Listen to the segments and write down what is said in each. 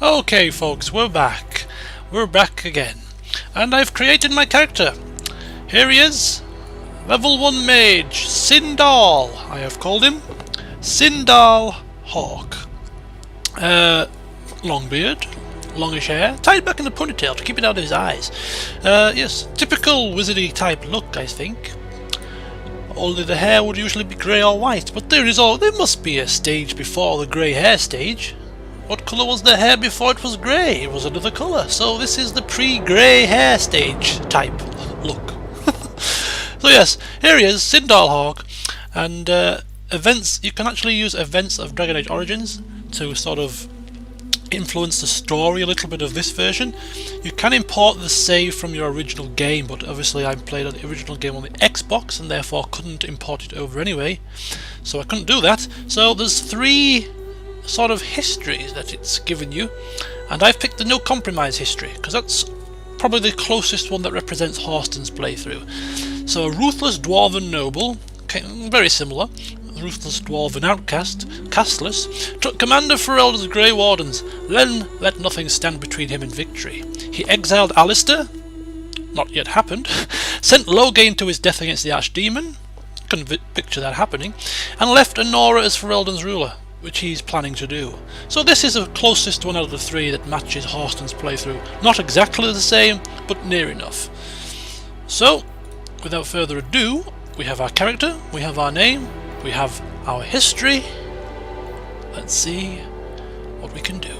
Okay folks, we're back. We're back again. And I've created my character. Here he is. Level 1 Mage, Sindall, I have called him. Sindall Hawk. Long beard, longish hair, tied back in a ponytail to keep it out of his eyes. Yes, typical wizardy type look, I think. Only the hair would usually be grey or white, but there must be a stage before the grey hair stage. What colour was the hair before it was grey? It was another colour, so this is the pre-grey hair stage type look. So yes, here he is, Sindall Hawk, and events. You can actually use events of Dragon Age Origins to sort of influence the story a little bit of this version. You can import the save from your original game, but obviously I played the original game on the Xbox and therefore couldn't import it over anyway, so I couldn't do that. So there's 3 sort of histories that it's given you, and I've picked the no compromise history because that's probably the closest one that represents Horston's playthrough. So a ruthless dwarven noble, very similar, ruthless dwarven outcast, Castless, took command of Ferelden's Grey Wardens, then let nothing stand between him and victory. He exiled Alistair, not yet happened, sent Loghain to his death against the Archdemon, couldn't picture that happening, and left Anora as Ferelden's ruler, which he's planning to do. So this is the closest one out of the 3 that matches Horston's playthrough. Not exactly the same, but near enough. So, without further ado, we have our character, we have our name, we have our history. Let's see what we can do.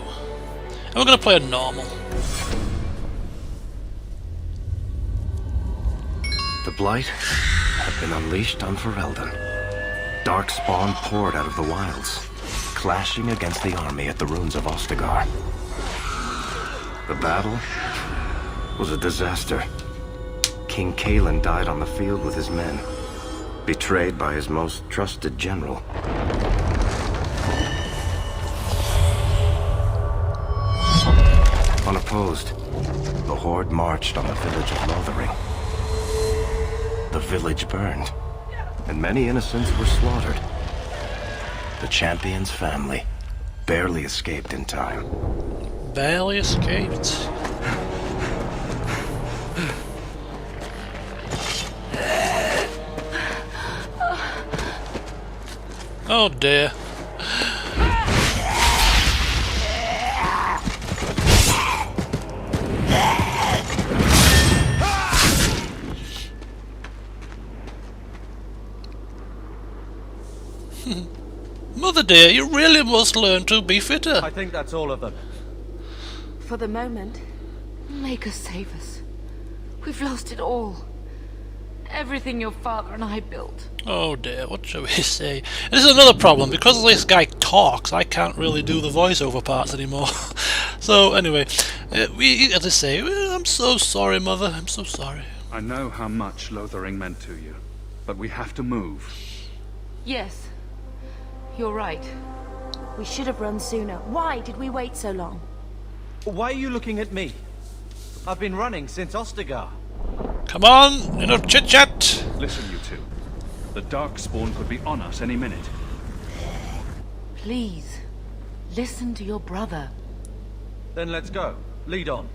And we're going to play a normal. The Blight had been unleashed on Ferelden. Darkspawn poured out of the wilds, clashing against the army at the ruins of Ostagar. The battle was a disaster. King Cailan died on the field with his men, betrayed by his most trusted general. Unopposed, the Horde marched on the village of Lothering. The village burned, and many innocents were slaughtered. The champion's family barely escaped in time. Barely escaped. Oh dear. Mother dear, you really must learn to be fitter. I think that's all of them. For the moment, make us save us. We've lost it all. Everything your father and I built. Oh dear, what shall we say? This is another problem, because this guy talks, I can't really do the voiceover parts anymore. So anyway, we got to say, I'm so sorry, Mother, I'm so sorry. I know how much Lothering meant to you, but we have to move. Yes, you're right. We should have run sooner. Why did we wait so long? Why are you looking at me? I've been running since Ostagar. Come on, enough chit-chat! Listen, you two. The Darkspawn could be on us any minute. Please, listen to your brother. Then let's go. Lead on.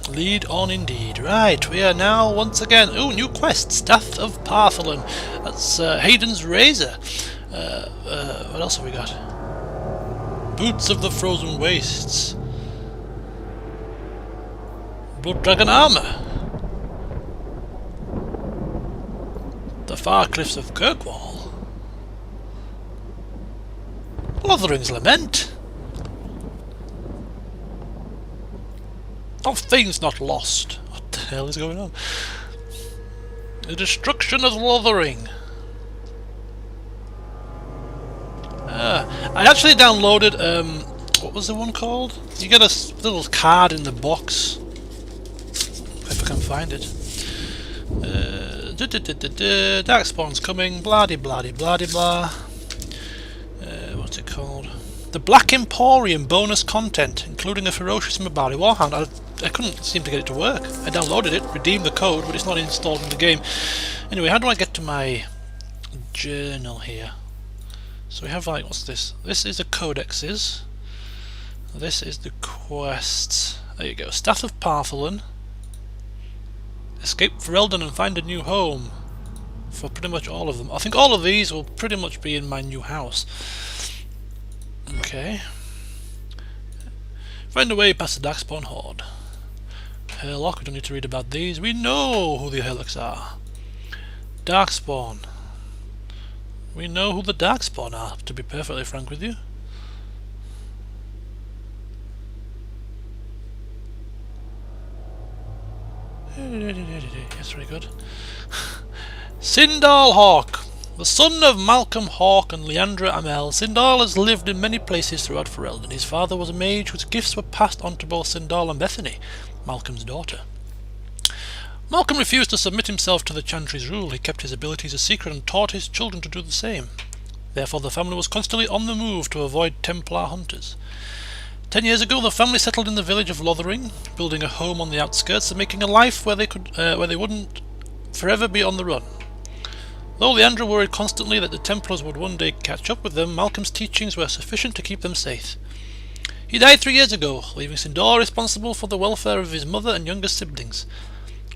Lead on indeed. Right, we are now once again... Oh, new quest, Staff of Partholon. That's Hayden's Razor. What else have we got? Boots of the Frozen Wastes. Blood Dragon Armour. The Far Cliffs of Kirkwall. Lothering's Lament. Oh, things not lost. What the hell is going on? The Destruction of Lothering. I actually downloaded, what was the one called? You get a little card in the box. If I can find it. Darkspawn's coming, blah de blah de blah de blah. What's it called? The Black Emporium bonus content, including a ferocious Mabari Warhound. I couldn't seem to get it to work. I downloaded it, redeemed the code, but it's not installed in the game. Anyway, how do I get to my journal here? So we have, like, what's this? This is the codexes. This is the quest. There you go. Staff of Partholon. Escape Ferelden and find a new home. For pretty much all of them. I think all of these will pretty much be in my new house. Okay. Find a way past the Darkspawn Horde. Herlock, we don't need to read about these. We know who the Herlocks are. Darkspawn. We know who the Darkspawn are, to be perfectly frank with you. That's very good. Sindall Hawke. The son of Malcolm Hawke and Leandra Amel, Sindall has lived in many places throughout Ferelden. His father was a mage whose gifts were passed on to both Sindall and Bethany, Malcolm's daughter. Malcolm refused to submit himself to the Chantry's rule. He kept his abilities a secret and taught his children to do the same. Therefore the family was constantly on the move to avoid Templar hunters. 10 years ago the family settled in the village of Lothering, building a home on the outskirts and making a life where they wouldn't forever be on the run. Though Leandra worried constantly that the Templars would one day catch up with them, Malcolm's teachings were sufficient to keep them safe. He died 3 years ago, leaving Sindall responsible for the welfare of his mother and younger siblings.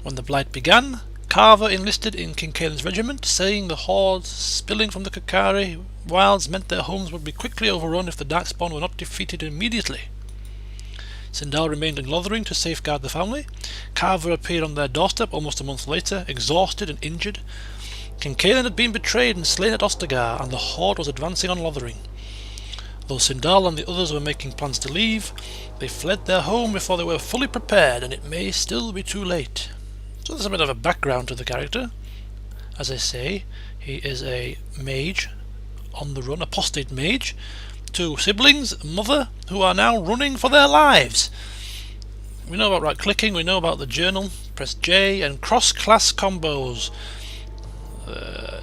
When the Blight began, Carver enlisted in King Caelan's regiment, saying the hordes spilling from the Kakari wilds meant their homes would be quickly overrun if the Darkspawn were not defeated immediately. Sindall remained in Lothering to safeguard the family. Carver appeared on their doorstep almost a month later, exhausted and injured. King Caelan had been betrayed and slain at Ostagar, and the horde was advancing on Lothering. Though Sindall and the others were making plans to leave, they fled their home before they were fully prepared, and it may still be too late. So there's a bit of a background to the character. As I say, he is a mage, on the run, apostate mage, 2 siblings, a mother, who are now running for their lives. We know about right clicking, we know about the journal, press J, and cross-class combos.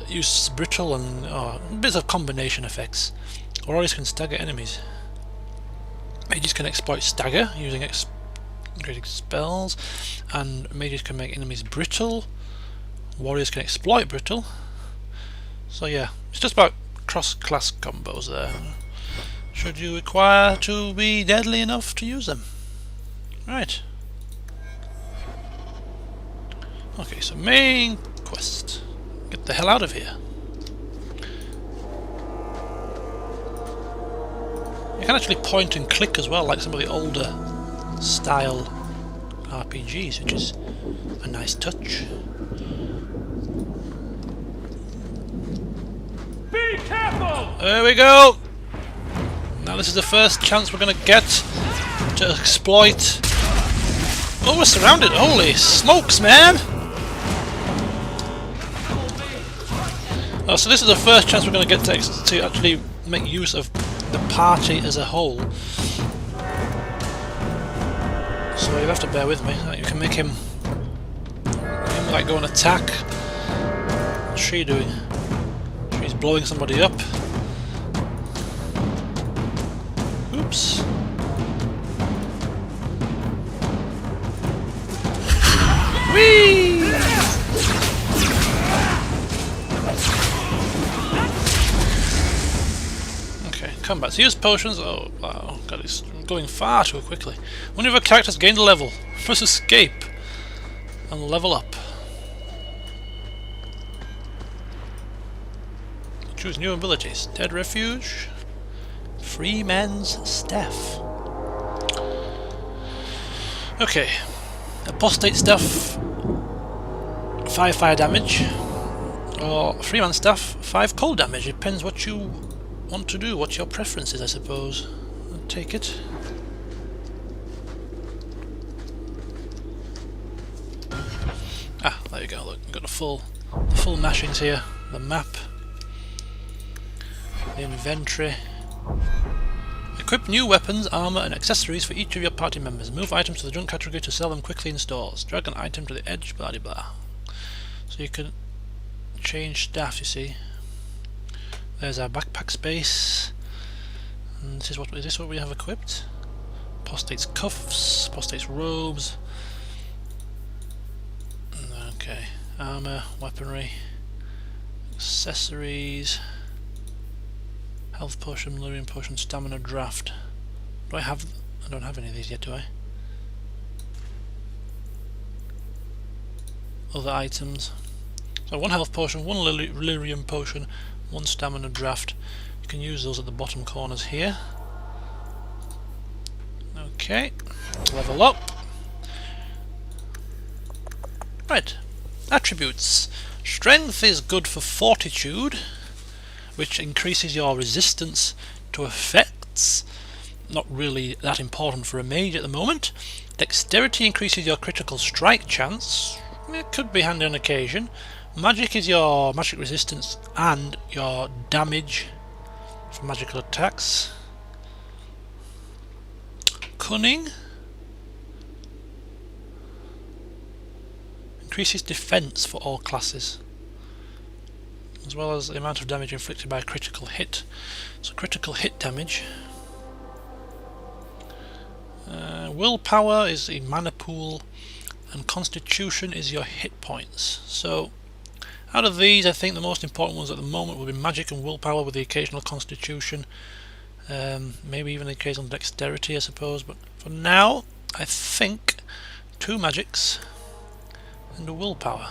Use brittle and bits of combination effects. Warriors can stagger enemies. Mages can exploit stagger using creating spells, and mages can make enemies brittle. Warriors can exploit brittle. So yeah, it's just about cross-class combos there. Should you require to be deadly enough to use them. Right. Okay, so main quest. Get the hell out of here. You can actually point and click as well, like some of the older style RPGs, which is a nice touch. Be careful! There we go! Now this is the first chance we're going to get to exploit... Oh, we're surrounded! Holy smokes, man! Oh, so this is the first chance we're going to get to actually make use of the party as a whole. So you'll have to bear with me. You can make him like go and attack. What's she doing? She's blowing somebody up. Oops. Whee! Okay, combat. So use potions. Oh wow, God, it's going far too quickly. One of your characters gained a level. Press escape and level up. Choose new abilities. Dead Refuge. Free Men's Staff. Okay. Apostate Staff. 5 fire damage. Or Free Man's Staff. 5 cold damage. Depends what you want to do. What's your preferences, I suppose. I'll take it. Ah, there you go. Look, we've got the full mashings here. The map. The inventory. Equip new weapons, armor, and accessories for each of your party members. Move items to the junk category to sell them quickly in stores. Drag an item to the edge, blah blah blah. So you can change staff, you see. There's our backpack space. And is this what we have equipped? Apostate's cuffs, apostate's robes. Okay, armor, weaponry, accessories. Health potion, Lyrian potion, stamina draft. Do I have... I don't have any of these yet, do I? Other items. So 1 health potion, 1 lyrium potion, 1 stamina draft. You can use those at the bottom corners here. Okay, level up. Right, attributes. Strength is good for fortitude, which increases your resistance to effects. Not really that important for a mage at the moment. Dexterity increases your critical strike chance. It could be handy on occasion. Magic is your magic resistance and your damage from magical attacks. Cunning increases defense for all classes, as well as the amount of damage inflicted by a critical hit. So critical hit damage. Willpower is a mana pool, and constitution is your hit points. So out of these, I think the most important ones at the moment will be magic and willpower, with the occasional constitution, maybe even the occasional dexterity, I suppose. But for now, I think 2 magics and a willpower.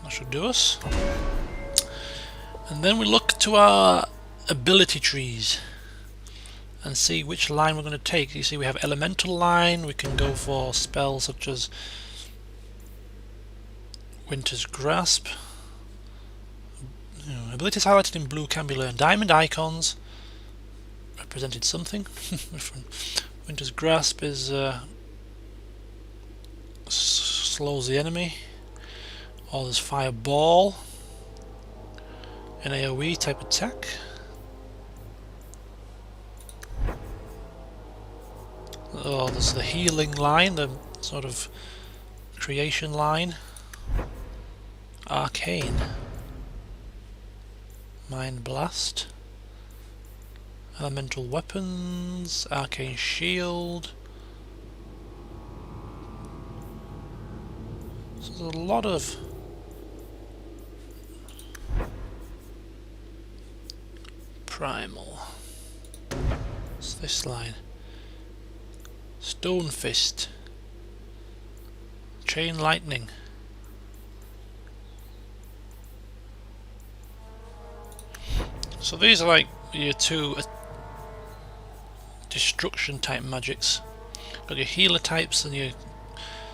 That should do us. And then we look to our ability trees and see which line we're going to take. You see, we have elemental line. We can go for spells such as Winter's Grasp. Abilities highlighted in blue can be learned. Diamond icons represented something. Winter's Grasp is slows the enemy. Or there's Fireball, an AoE type attack. Oh, there's the healing line, the sort of creation line. Arcane, Mind Blast, elemental weapons, arcane shield. So there's a lot of primal. What's this line? Stone Fist, Chain Lightning. So these are like your 2 destruction type magics. Got your healer types and your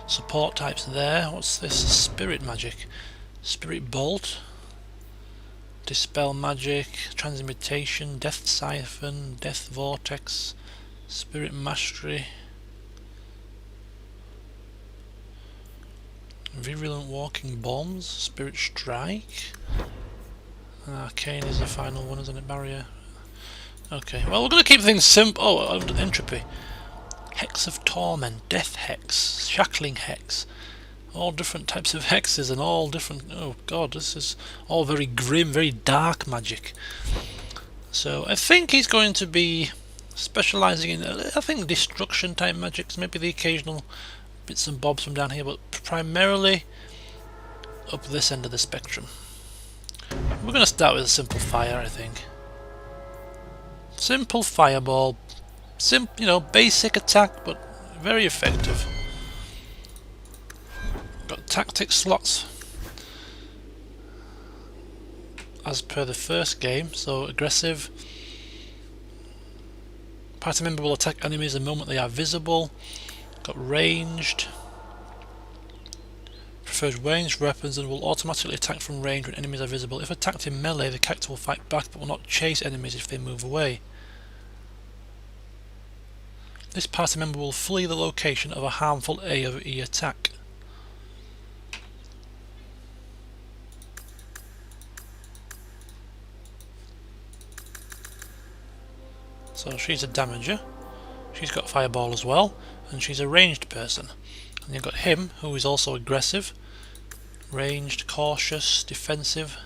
support types there. What's this? Spirit magic. Spirit Bolt, Dispel Magic, Transmutation, Death Siphon, Death Vortex, Spirit Mastery, Virulent Walking Bombs, Spirit Strike. Arcane is the final one, isn't it? Barrier. Okay, well, we're going to keep things simple. Oh, Entropy. Hex of Torment, Death Hex, Shackling Hex. All different types of hexes and all different... Oh god, this is all very grim, very dark magic. So I think he's going to be specialising in, I think, destruction type magics, maybe the occasional bits and bobs from down here, but primarily up this end of the spectrum. We're going to start with a simple fire, I think. Simple fireball, basic attack, but very effective. Got tactic slots as per the first game, so aggressive. Party member will attack enemies the moment they are visible. Got ranged. Prefers ranged weapons and will automatically attack from range when enemies are visible. If attacked in melee, the character will fight back but will not chase enemies if they move away. This party member will flee the location of a harmful AoE attack. So she's a damager. She's got fireball as well, and she's a ranged person. And you've got him, who is also aggressive, ranged, cautious, defensive.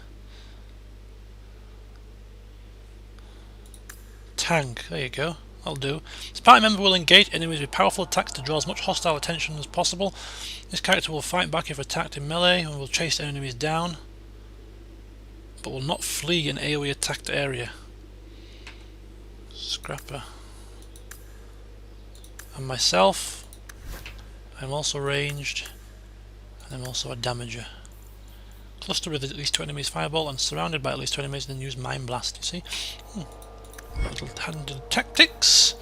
Tank, there you go, that'll do. This party member will engage enemies with powerful attacks to draw as much hostile attention as possible. This character will fight back if attacked in melee and will chase enemies down, but will not flee an AoE attacked area. Scrapper. And myself, I'm also ranged, and I'm also a damager. Cluster with at least 2 enemies fireball and surrounded by at least 2 enemies, then use Mind Blast, you see? Little handed tactics.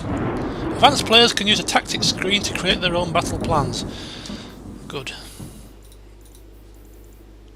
Advanced players can use a tactics screen to create their own battle plans. Good.